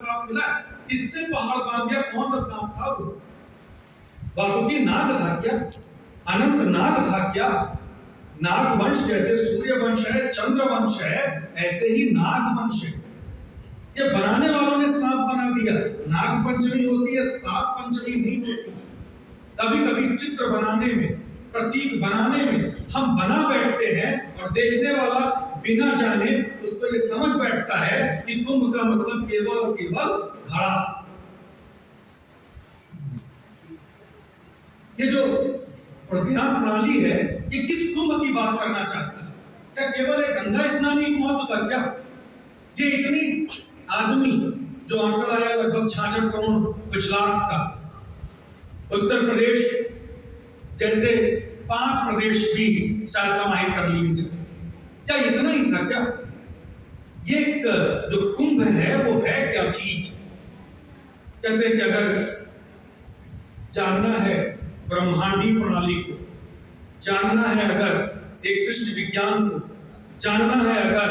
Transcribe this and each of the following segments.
सांप मिला, किससे पहाड़ बांध दिया? कौन सा सांप था वो? वासुकी नाग था क्या? अनंत नाग था क्या? नाग वंश जैसे सूर्य वंश है, चंद्र वंश है, ऐसे ही नाग वंश है। ये बनाने वालों ने सांप बना दिया। नाग पंचमी होती है, सांप पंचमी नहीं होती। कभी कभी चित्र बनाने में, प्रतीक बनाने में हम बना बैठते हैं और देखने वाला बिना जाने उसको ये समझ बैठता है कि कुंभ का मतलब केवल और केवल घड़ा। ये जो ध्यान प्रणाली है, ये किस कुंभ की बात करना चाहता है? क्या केवल एक गंगा स्नान ही महत्व था क्या? ये इतनी आदमी जो आंकड़ा आया लगभग 66 करोड़ कुछ लाख का, उत्तर प्रदेश जैसे 5 प्रदेश भी शायद समाहित कर लिए जाए, क्या इतना ही था क्या? ये जो कुंभ है वो है क्या चीज? कहते हैं कि अगर जानना है ब्रह्मांडी प्रणाली को, जानना है अगर एक सृष्टि विज्ञान को, जानना है अगर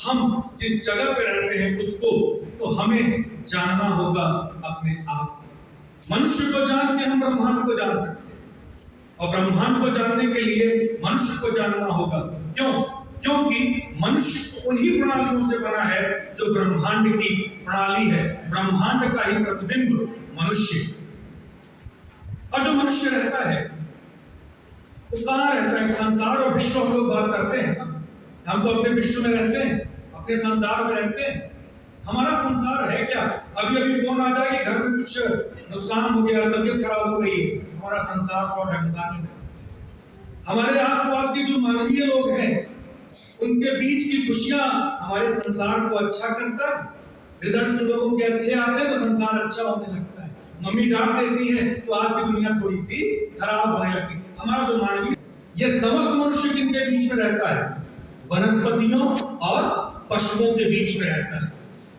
हम जिस जगह पे रहते हैं उसको, तो हमें जानना होगा अपने आप। मनुष्य को जान के हम ब्रह्मांड को जान सकते हैं, और ब्रह्मांड को जानने के लिए मनुष्य को जानना होगा। क्यों? क्योंकि मनुष्य उन्हीं प्रणालियों से बना है जो ब्रह्मांड की प्रणाली है। ब्रह्मांड का ही प्रतिबिंब मनुष्य। और जो मनुष्य रहता है वो कहाँ रहता है? संसार और विश्व हम लोग बात करते हैं। हम तो अपने विश्व में रहते हैं, अपने संसार में रहते हैं। हमारा संसार है क्या? अभी अभी फोन आ जाए कि घर में कुछ नुकसान हो गया, तबीयत खराब हो गई, हमारा संसार तो ढंका नहीं। हमारे आसपास के जो मानवीय लोग हैं उनके बीच की खुशियां हमारे संसार को अच्छा करता है। रिजल्ट लोगों के अच्छे आते हैं तो संसार अच्छा होने लगता है। मम्मी डांट देती है तो आज की दुनिया थोड़ी सी खराब होने लगती है। हमारा जो मानवीय, ये समस्त मनुष्य किनके बीच में रहता है? वनस्पतियों और पशुओं के बीच में रहता है।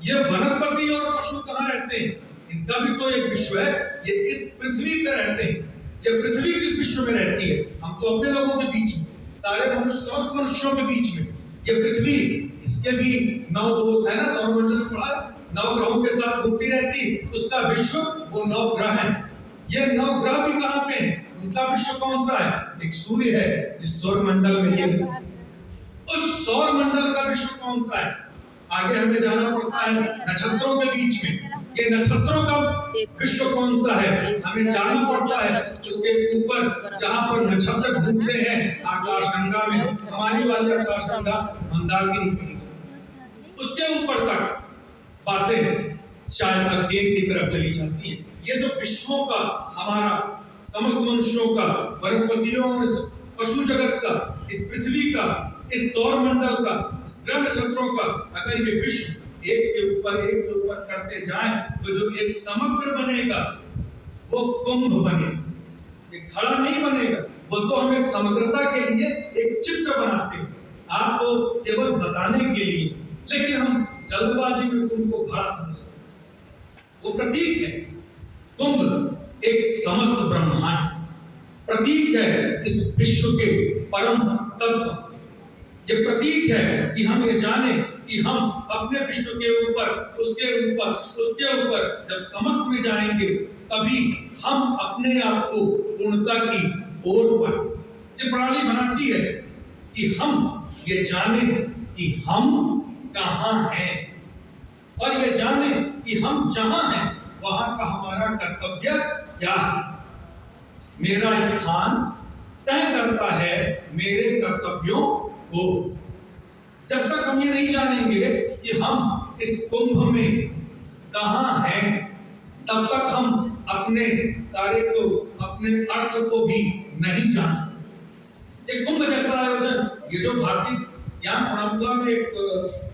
ये वनस्पति और पशु कहाँ रहते हैं? इनका भी तो एक विश्व है। ये इस पृथ्वी पे रहते हैं। ये पृथ्वी किस विश्व में रहती है? हम तो अपने लोगों के बीच में, सारे मनुष्य, समस्त मनुष्यों के बीच में। ये पृथ्वी, इसके भी 9 दोस्त है ना, सौरमंडल में पड़ा, 9 ग्रहों के साथ घूमती रहती, उसका विश्व वो 9 ग्रह है। ये 9 ग्रह भी कहाँ पे है? उनका विश्व कौन सा है? एक सूर्य है जिस सौरमंडल में ये है। उस सौरमंडल का विश्व कौन सा है? आगे हमें जाना पड़ता है नक्षत्रों के बीच में। ये नक्षत्रों का विश्व कौन सा है? हमें जाना पड़ता है उसके ऊपर, जहां पर नक्षत्र घूमते हैं आकाशगंगा में। हमारी वाली आकाशगंगा मंदाकिनी कही जाती है। उसके ऊपर तक बातें शायद अध्ययन की तरफ चली जाती हैं। ये जो विश्वों का, हमारा समस्त मनुष्यों का, वनस्पतियों और पशु जगत का, इस पृथ्वी का, इस सौरमंडल का, इस ग्रह नक्षत्रों का, अगर ये विश्व एक के ऊपर करते जाएं तो जो एक समग्र बनेगा वो कुंभ बनेगा। एक घड़ा नहीं बनेगा। वो तो हम एक समग्रता के लिए एक चित्र बनाते हैं आपको केवल बताने के लिए, लेकिन हम जल्दबाजी में कुंभ को घड़ा समझते हैं। वो प्रतीक है। कुंभ एक समस्त ब्रह्मांड प्रतीक है इस विश्व के परम तत्व। ये प्रतीक है कि हम ये जाने कि हम अपने विश्व के ऊपर, उसके ऊपर जब समस्त में जाएंगे तभी हम अपने आप को पूर्णता की ओर बढ़े। ये प्रणाली बनाती है कि हम ये जाने कि हम कहाँ हैं, और ये जाने कि हम जहां हैं वहां का हमारा कर्तव्य क्या है। मेरा स्थान तय करता है मेरे कर्तव्यों को। जब तक हम ये नहीं जानेंगे कि हम इस कुंभ में कहाँ हैं, तब तक हम अपने कार्य को, अपने अर्थ को भी नहीं जान सकते। ये कुंभ जैसा आयोजन, ये जो भारतीय ज्ञान परंपरा में एक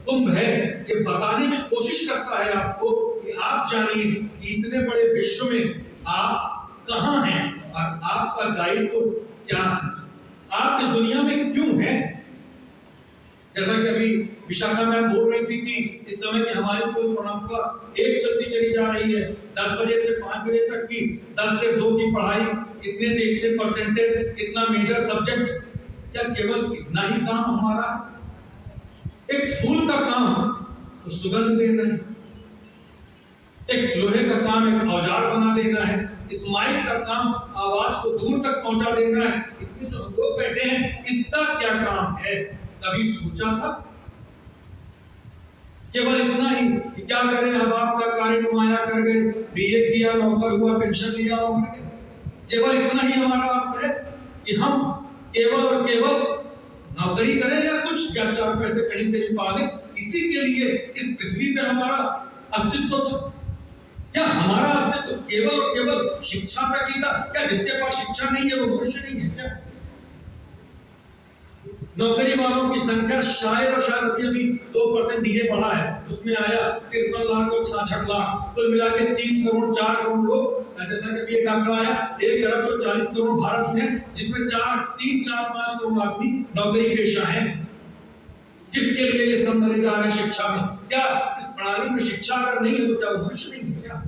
कुंभ है, ये बताने की कोशिश करता है आपको कि आप जानिए कि इतने बड़े विश्व में आप कहाँ हैं और आपका दायित्व क्या है। आप इस दुनिया में क्यों हैं? जैसा कि अभी विशाखा मैम बोल रही थी कि इस समय की हमारी कोई परंपरा एक चलती चली जा रही है, 10 बजे से 5 बजे तक की, 10 से 2 की पढ़ाई, इतने से इतने परसेंटेज, इतना मेजर सब्जेक्ट। क्या केवल इतना ही काम हमारा? एक फूल का काम तो सुगंध देना है, एक लोहे का काम एक औजार बना देना है, इस माइक का काम आवाज को दूर तक पहुंचा देना है। इतने जो हम लोग बैठे हैं, इसका क्या काम है? कभी सोचा था? केवल इतना ही कि क्या करें, अब आपका कार्य नुमाया कर गए, बीए किया, नौकर हुआ, पेंशन लिया और मर गए। केवल इतना ही हमारा अर्थ है कि हम केवल और केवल नौकरी करें या कुछ चार पैसे कहीं से भी पा लें, इसी के लिए इस पृथ्वी पे हमारा अस्तित्व था। क्या हमारा अस्तित्व केवल और केवल शिक्षा तक ही था? क्या जिसके पास शिक्षा नहीं है वो मनुष्य नहीं है क्या? नौकरी वालों की संख्या शायद और शायद अभी 2% डीए बढ़ा है, उसमें आया 53 लाख और 66 लाख, कुल मिला के 3 करोड़ 4 करोड़ लोग। जैसा कि एक आंकड़ा आया 1 अरब तो 40 करोड़ भारत में, जिसमें 3 4 5 करोड़ आदमी नौकरी पेशा हैं। किसके लिए ये सब मरे जा रहे हैं शिक्षा में? क्या इस प्रणाली में शिक्षा अगर नहीं है तो क्या मनुष्य नहीं है क्या?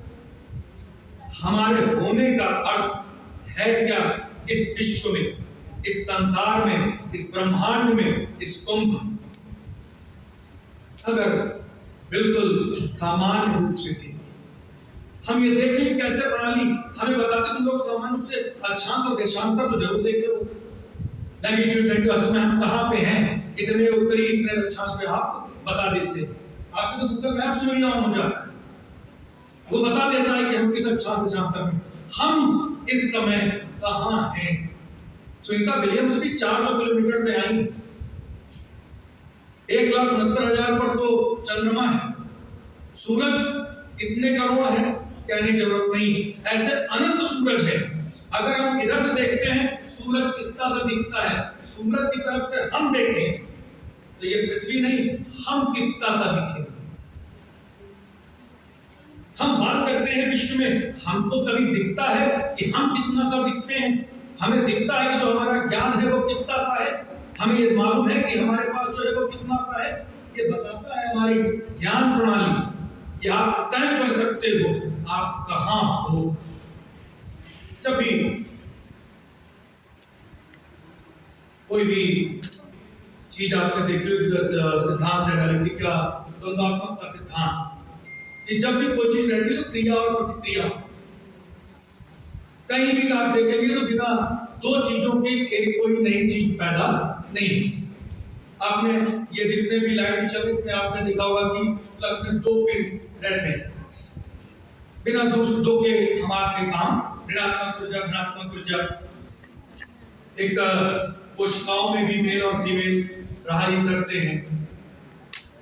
हमारे होने का अर्थ है क्या इस विश्व में, इस संसार में, इस ब्रह्मांड में, इस कुंभ? अगर बिल्कुल सामान्य रूप से देखें, हम ये देखें कि कैसे प्रणाली हमें बताते, तुम लोग सामान्य रूप से अक्षांश और देशांतर तो जरूर देखे हो, लैंगिट्यूड में हम कहाँ पे हैं, इतने उत्तरी इतने दक्षिणांश पे आप बता देते हैं। आपके तो गूगल मैप से भी ऑन हो जाता है, वो बता देता है कि हम किस अक्षांश देशांतर में, हम इस समय कहाँ हैं। सुनीता विलियम्स भी 400 किलोमीटर से आई, 1,69,000 पर तो चंद्रमा है, सूरज कितने करोड़ है कहने की जरूरत नहीं, ऐसे अनंत सूरज है। अगर हम इधर से देखते हैं सूरज कितना सा दिखता है, सूरज की तरफ से हम देखें तो ये पृथ्वी नहीं, हम कितना सा दिखेंगे। हम बात करते हैं विश्व में, हमको कभी दिखता है कि हम कितना सा दिखते हैं? हमें दिखता है कि जो हमारा ज्ञान है वो कितना सा है, हमें ये मालूम है कि हमारे पास जो है वो कितना सा है। ये बताता है हमारी ज्ञान प्रणाली कि आप तय कर सकते हो आप कहां हो। जब भी कोई भी चीज आपने देखी हो, सिद्धांत है डायलेक्टिक का, द्वंद्वात्मक का सिद्धांत, कि जब भी कोई चीज रहती है तो क्रिया और प्रतिक्रिया, कहीं भी आप देखेंगे तो बिना दो चीजों के एक कोई नई चीज पैदा नहीं। आपने ये जितने भी लाइट चल इसमें आपने देखा होगा कि प्लग में 2 पिन रहते हैं, बिना दो के हम आपके काम, ऋणात्मक ऊर्जा धनात्मक ऊर्जा। एक कोशिकाओं में भी मेल और फीमेल रहाई करते हैं,